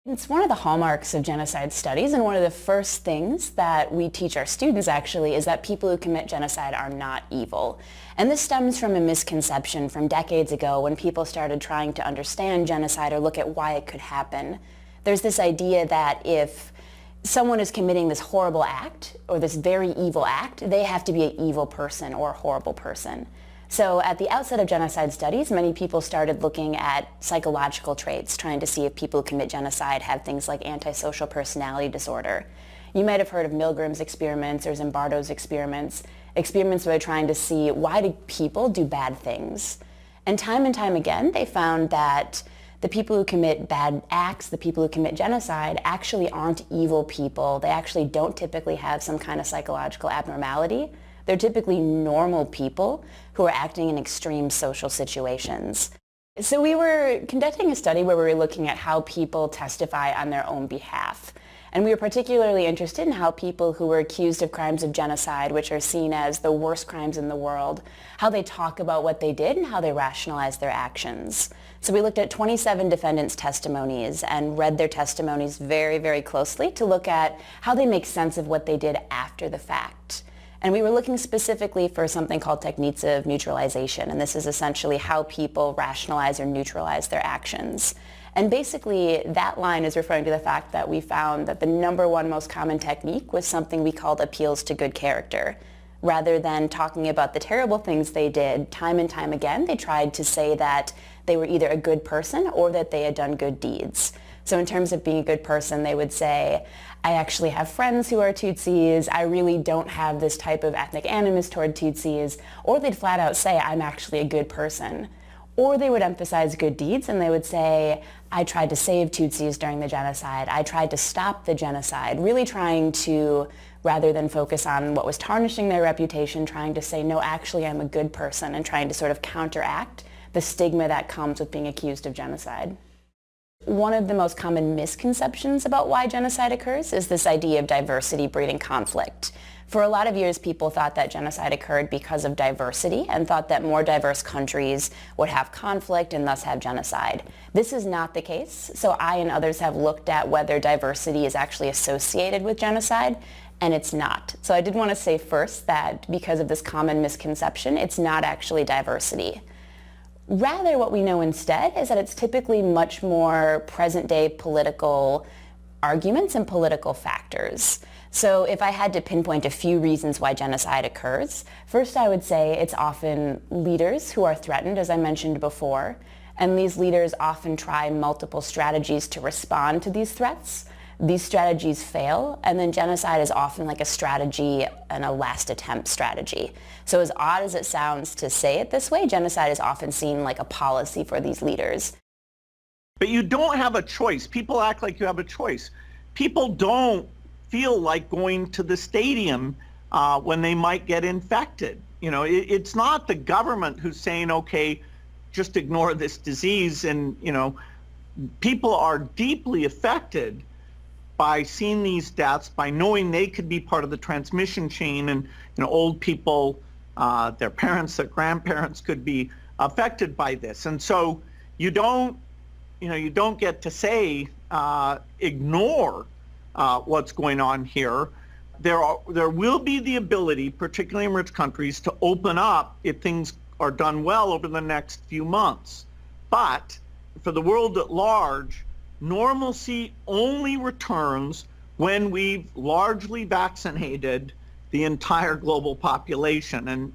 It's one of the hallmarks of genocide studies, and one of the first things that we teach our students actually is that people who commit genocide are not evil. And this stems from a misconception from decades ago when people started trying to understand genocide or look at why it could happen. There's this idea that if someone is committing this horrible act or this very evil act, they have to be an evil person or a horrible person. So at the outset of genocide studies, many people started looking at psychological traits, trying to see if people who commit genocide have things like antisocial personality disorder. You might have heard of Milgram's experiments or Zimbardo's experiments where they're trying to see why do people do bad things. And time again, they found that the people who commit bad acts, the people who commit genocide, actually aren't evil people. They actually don't typically have some kind of psychological abnormality. They're typically normal people who are acting in extreme social situations. So we were conducting a study where we were looking at how people testify on their own behalf. And we were particularly interested in how people who were accused of crimes of genocide, which are seen as the worst crimes in the world, how they talk about what they did and how they rationalize their actions. So we looked at 27 defendants' testimonies and read their testimonies very closely to look at how they make sense of what they did after the fact. And we were looking specifically for something called techniques of neutralization, and this is essentially how people rationalize or neutralize their actions. And basically, that line is referring to the fact that we found that the #1 most common technique was something we called appeals to good character. Rather than talking about the terrible things they did, time and time again, they tried to say that they were either a good person or that they had done good deeds. So in terms of being a good person, they would say, I actually have friends who are Tutsis, I really don't have this type of ethnic animus toward Tutsis, or they'd flat out say, I'm actually a good person. Or they would emphasize good deeds and they would say, I tried to save Tutsis during the genocide, I tried to stop the genocide, really trying to, rather than focus on what was tarnishing their reputation, trying to say, no, actually I'm a good person, and trying to sort of counteract the stigma that comes with being accused of genocide. One of the most common misconceptions about why genocide occurs is this idea of diversity breeding conflict. For a lot of years, people thought that genocide occurred because of diversity and thought that more diverse countries would have conflict and thus have genocide. This is not the case, so I and others have looked at whether diversity is actually associated with genocide, and it's not. So I did want to say first that because of this common misconception, it's not actually diversity. Rather, what we know instead is that it's typically much more present-day political arguments and political factors. So if I had to pinpoint a few reasons why genocide occurs, first I would say it's often leaders who are threatened, as I mentioned before, and these leaders often try multiple strategies to respond to these threats. These strategies fail, and then genocide is often like a strategy and a last attempt strategy. So as odd as it sounds to say it this way, genocide is often seen like a policy for these leaders. But you don't have a choice. People act like you have a choice. People don't feel like going to the stadium when they might get infected. You know, it's not the government who's saying, okay, just ignore this disease. And, you know, people are deeply affected by seeing these deaths, by knowing they could be part of the transmission chain, and old people, their parents, their grandparents could be affected by this. And so you don't get to say ignore what's going on here. There will be the ability, particularly in rich countries, to open up if things are done well over the next few months. But for the world at large, normalcy only returns when we've largely vaccinated the entire global population. And